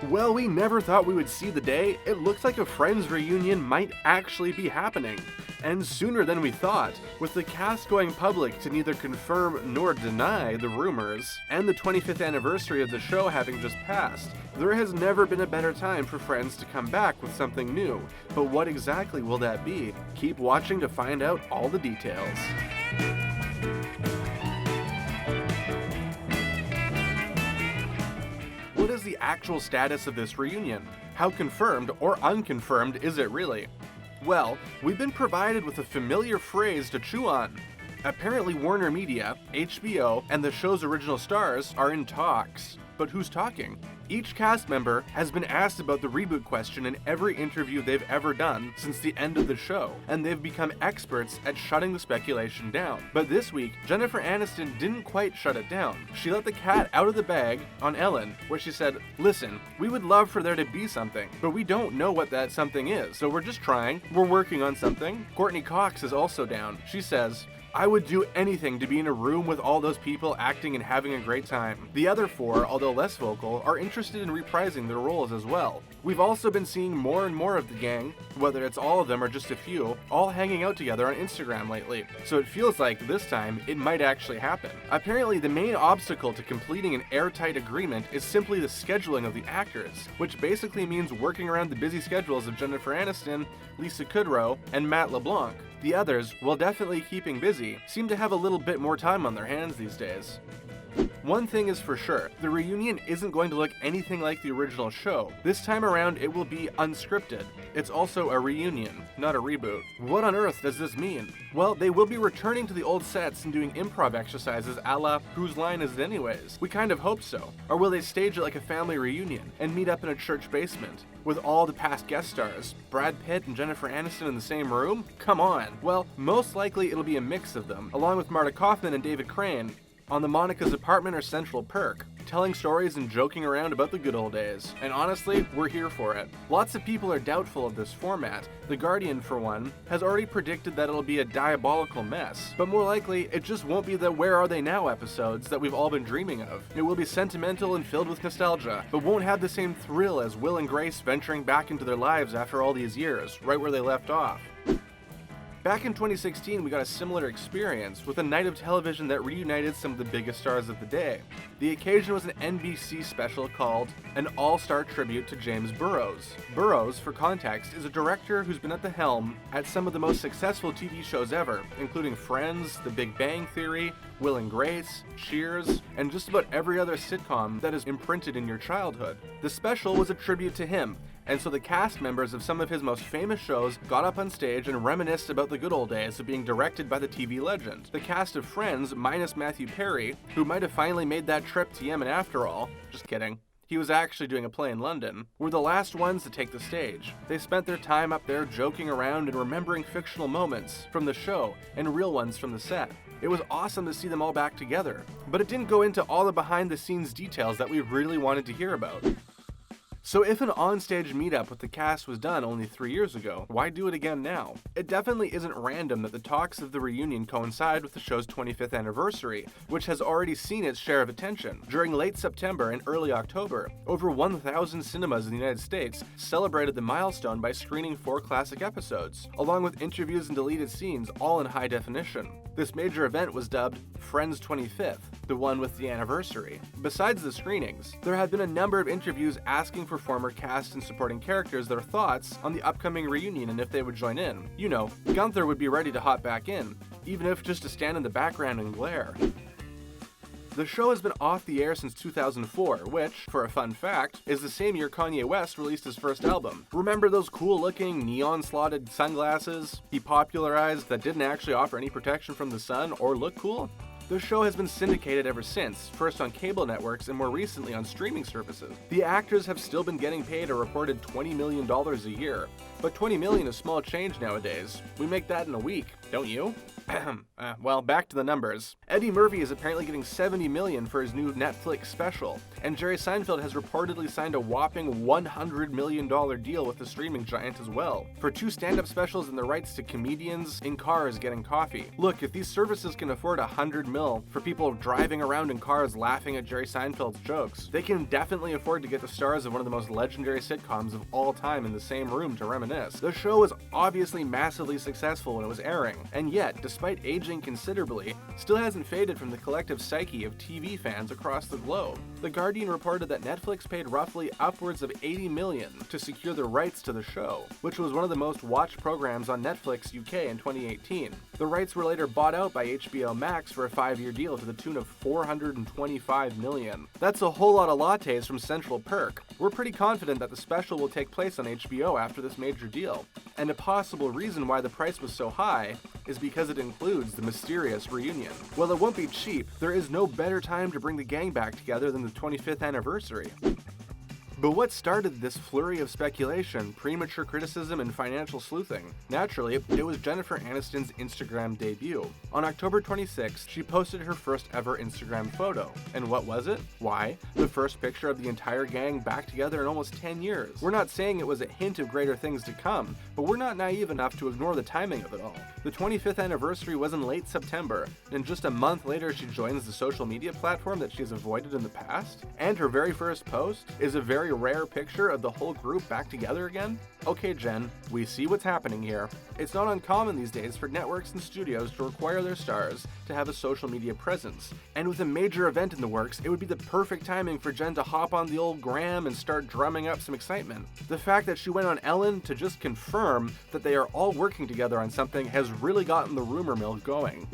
Well, we never thought we would see the day. It looks like a Friends reunion might actually be happening. And sooner than we thought, with the cast going public to neither confirm nor deny the rumors, and the 25th anniversary of the show having just passed. There has never been a better time for Friends to come back with something new. But what exactly will that be? Keep watching to find out all the details. What is the actual status of this reunion? How confirmed or unconfirmed is it really? Well, we've been provided with a familiar phrase to chew on. Apparently Warner Media, HBO, and the show's original stars are in talks. But who's talking? Each cast member has been asked about the reboot question in every interview they've ever done since the end of the show, and they've become experts at shutting the speculation down. But this week, Jennifer Aniston didn't quite shut it down. She let the cat out of the bag on Ellen, where she said, "Listen, we would love for there to be something, but we don't know what that something is, so we're just trying. We're working on something." Courtney Cox is also down. She says, "I would do anything to be in a room with all those people acting and having a great time." The other four, although less vocal, are interested in reprising their roles as well. We've also been seeing more and more of the gang, whether it's all of them or just a few, all hanging out together on Instagram lately. So it feels like this time it might actually happen. Apparently the main obstacle to completing an airtight agreement is simply the scheduling of the actors, which basically means working around the busy schedules of Jennifer Aniston, Lisa Kudrow, and Matt LeBlanc. The others, while definitely keeping busy, seem to have a little bit more time on their hands these days. One thing is for sure, the reunion isn't going to look anything like the original show. This time around it will be unscripted. It's also a reunion, not a reboot. What on earth does this mean? Well, they will be returning to the old sets and doing improv exercises a la Whose Line Is It Anyways? We kind of hope so. Or will they stage it like a family reunion and meet up in a church basement? With all the past guest stars, Brad Pitt and Jennifer Aniston in the same room? Come on. Well, most likely it'll be a mix of them, along with Marta Kaufman and David Crane on the Monica's apartment or Central Perk, telling stories and joking around about the good old days. And honestly, we're here for it. Lots of people are doubtful of this format. The Guardian, for one, has already predicted that it'll be a diabolical mess. But more likely, it just won't be the Where Are They Now episodes that we've all been dreaming of. It will be sentimental and filled with nostalgia, but won't have the same thrill as Will and Grace venturing back into their lives after all these years, right where they left off. Back in 2016, we got a similar experience with a night of television that reunited some of the biggest stars of the day. The occasion was an NBC special called An All-Star Tribute to James Burrows. Burrows, for context, is a director who's been at the helm at some of the most successful TV shows ever, including Friends, The Big Bang Theory, Will and Grace, Cheers, and just about every other sitcom that is imprinted in your childhood. The special was a tribute to him, and so the cast members of some of his most famous shows got up on stage and reminisced about the good old days of being directed by the TV legend. The cast of Friends, minus Matthew Perry, who might have finally made that trip to Yemen after all, just kidding, he was actually doing a play in London, were the last ones to take the stage. They spent their time up there joking around and remembering fictional moments from the show and real ones from the set. It was awesome to see them all back together, but it didn't go into all the behind-the-scenes details that we really wanted to hear about. So if an onstage meetup with the cast was done only 3 years ago, why do it again now? It definitely isn't random that the talks of the reunion coincide with the show's 25th anniversary, which has already seen its share of attention. During late September and early October, over 1,000 cinemas in the United States celebrated the milestone by screening 4 classic episodes, along with interviews and deleted scenes, all in high definition. This major event was dubbed Friends 25th, the one with the anniversary. Besides the screenings, there have been a number of interviews asking for former cast and supporting characters their thoughts on the upcoming reunion and if they would join in. You know, Gunther would be ready to hop back in, even if just to stand in the background and glare. The show has been off the air since 2004, which, for a fun fact, is the same year Kanye West released his first album. Remember those cool-looking, neon-slotted sunglasses he popularized that didn't actually offer any protection from the sun or look cool? The show has been syndicated ever since, first on cable networks and more recently on streaming services. The actors have still been getting paid a reported $20 million a year, but $20 million is small change nowadays. We make that in a week, don't you? Well, back to the numbers. Eddie Murphy is apparently getting $70 million for his new Netflix special, and Jerry Seinfeld has reportedly signed a whopping $100 million deal with the streaming giant as well, for 2 stand-up specials and the rights to comedians in cars getting coffee. Look, if these services can afford $100 million for people driving around in cars laughing at Jerry Seinfeld's jokes, they can definitely afford to get the stars of one of the most legendary sitcoms of all time in the same room to reminisce. The show was obviously massively successful when it was airing, and yet, despite aging considerably, still hasn't faded from the collective psyche of TV fans across the globe. The Guardian reported that Netflix paid roughly upwards of $80 million to secure the rights to the show, which was one of the most watched programs on Netflix UK in 2018. The rights were later bought out by HBO Max for a 5-year deal to the tune of $425 million. That's a whole lot of lattes from Central Perk. We're pretty confident that the special will take place on HBO after this major deal, and a possible reason why the price was so high is because it includes the mysterious reunion. While it won't be cheap, there is no better time to bring the gang back together than the 25th anniversary. But what started this flurry of speculation, premature criticism, and financial sleuthing? Naturally, it was Jennifer Aniston's Instagram debut. On October 26th, she posted her first ever Instagram photo. And what was it? Why? The first picture of the entire gang back together in almost 10 years. We're not saying it was a hint of greater things to come, but we're not naive enough to ignore the timing of it all. The 25th anniversary was in late September, and just a month later she joins the social media platform that she's avoided in the past. And her very first post is a very rare picture of the whole group back together again? Okay, Jen, we see what's happening here. It's not uncommon these days for networks and studios to require their stars to have a social media presence. And with a major event in the works, it would be the perfect timing for Jen to hop on the old gram and start drumming up some excitement. The fact that she went on Ellen to just confirm that they are all working together on something has really gotten the rumor mill going.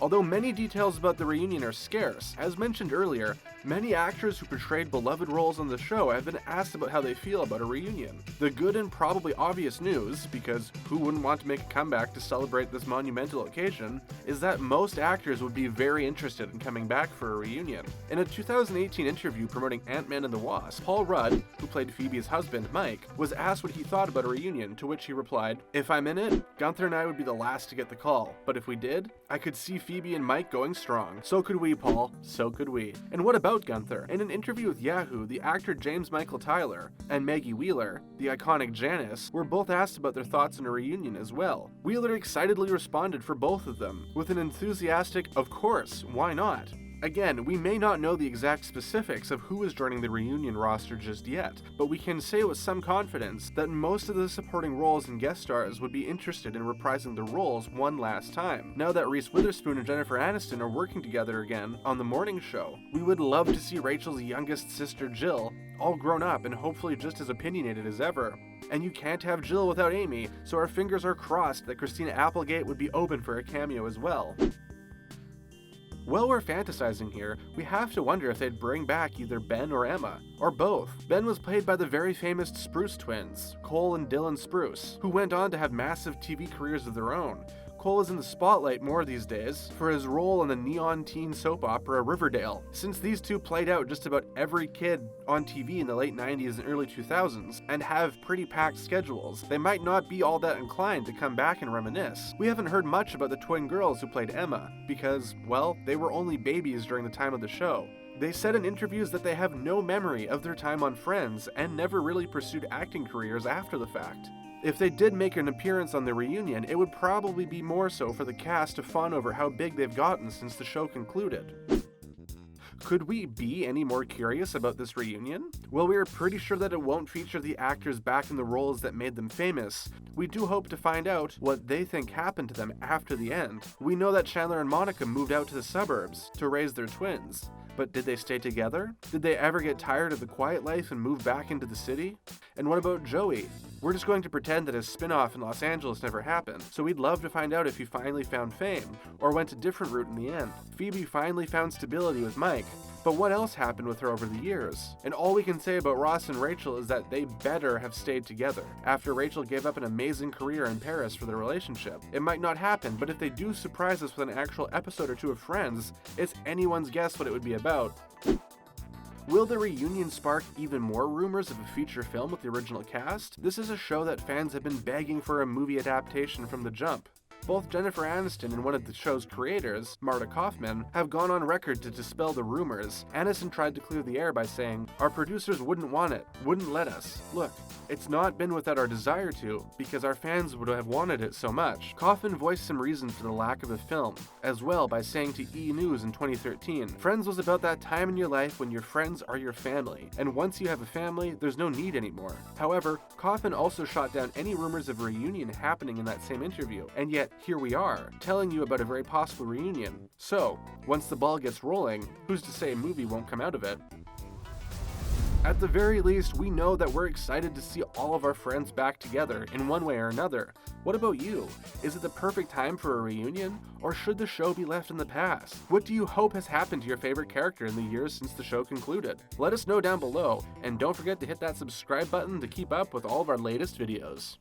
Although many details about the reunion are scarce, as mentioned earlier, many actors who portrayed beloved roles on the show have been asked about how they feel about a reunion. The good and probably obvious news, because who wouldn't want to make a comeback to celebrate this monumental occasion, is that most actors would be very interested in coming back for a reunion. In a 2018 interview promoting Ant-Man and the Wasp, Paul Rudd, who played Phoebe's husband, Mike, was asked what he thought about a reunion, to which he replied, "If I'm in it, Gunther and I would be the last to get the call, but if we did, I could see Phoebe and Mike going strong. So could we, Paul. So could we." And what about Gunther? In an interview with Yahoo, the actor James Michael Tyler and Maggie Wheeler, the iconic Janice, were both asked about their thoughts on a reunion as well. Wheeler excitedly responded for both of them, with an enthusiastic, "Of course, why not?" Again, we may not know the exact specifics of who is joining the reunion roster just yet, but we can say with some confidence that most of the supporting roles and guest stars would be interested in reprising their roles one last time. Now that Reese Witherspoon and Jennifer Aniston are working together again on the morning show, we would love to see Rachel's youngest sister Jill all grown up and hopefully just as opinionated as ever. And you can't have Jill without Amy, so our fingers are crossed that Christina Applegate would be open for a cameo as well. While we're fantasizing here, we have to wonder if they'd bring back either Ben or Emma, or both. Ben was played by the very famous Spruce twins, Cole and Dylan Spruce, who went on to have massive TV careers of their own. Cole is in the spotlight more these days for his role in the neon teen soap opera Riverdale. Since these two played out just about every kid on TV in the late 90s and early 2000s, and have pretty packed schedules, they might not be all that inclined to come back and reminisce. We haven't heard much about the twin girls who played Emma, because, well, they were only babies during the time of the show. They said in interviews that they have no memory of their time on Friends and never really pursued acting careers after the fact. If they did make an appearance on the reunion, it would probably be more so for the cast to fawn over how big they've gotten since the show concluded. Could we be any more curious about this reunion? Well, we are pretty sure that it won't feature the actors back in the roles that made them famous. We do hope to find out what they think happened to them after the end. We know that Chandler and Monica moved out to the suburbs to raise their twins. But did they stay together? Did they ever get tired of the quiet life and move back into the city? And what about Joey? We're just going to pretend that his spin-off in Los Angeles never happened, so we'd love to find out if he finally found fame, or went a different route in the end. Phoebe finally found stability with Mike, but what else happened with her over the years? And all we can say about Ross and Rachel is that they better have stayed together, after Rachel gave up an amazing career in Paris for their relationship. It might not happen, but if they do surprise us with an actual episode or two of Friends, it's anyone's guess what it would be about. Will the reunion spark even more rumors of a feature film with the original cast? This is a show that fans have been begging for a movie adaptation from the jump. Both Jennifer Aniston and one of the show's creators, Marta Kaufman, have gone on record to dispel the rumors. Aniston tried to clear the air by saying, "Our producers wouldn't want it, wouldn't let us. Look, it's not been without our desire to, because our fans would have wanted it so much." Kaufman voiced some reason for the lack of a film, as well, by saying to E! News in 2013, "Friends was about that time in your life when your friends are your family, and once you have a family, there's no need anymore." However, Kaufman also shot down any rumors of a reunion happening in that same interview, and yet here we are, telling you about a very possible reunion. So, once the ball gets rolling, who's to say a movie won't come out of it? At the very least, we know that we're excited to see all of our friends back together in one way or another. What about you? Is it the perfect time for a reunion, or should the show be left in the past? What do you hope has happened to your favorite character in the years since the show concluded? Let us know down below, and don't forget to hit that subscribe button to keep up with all of our latest videos.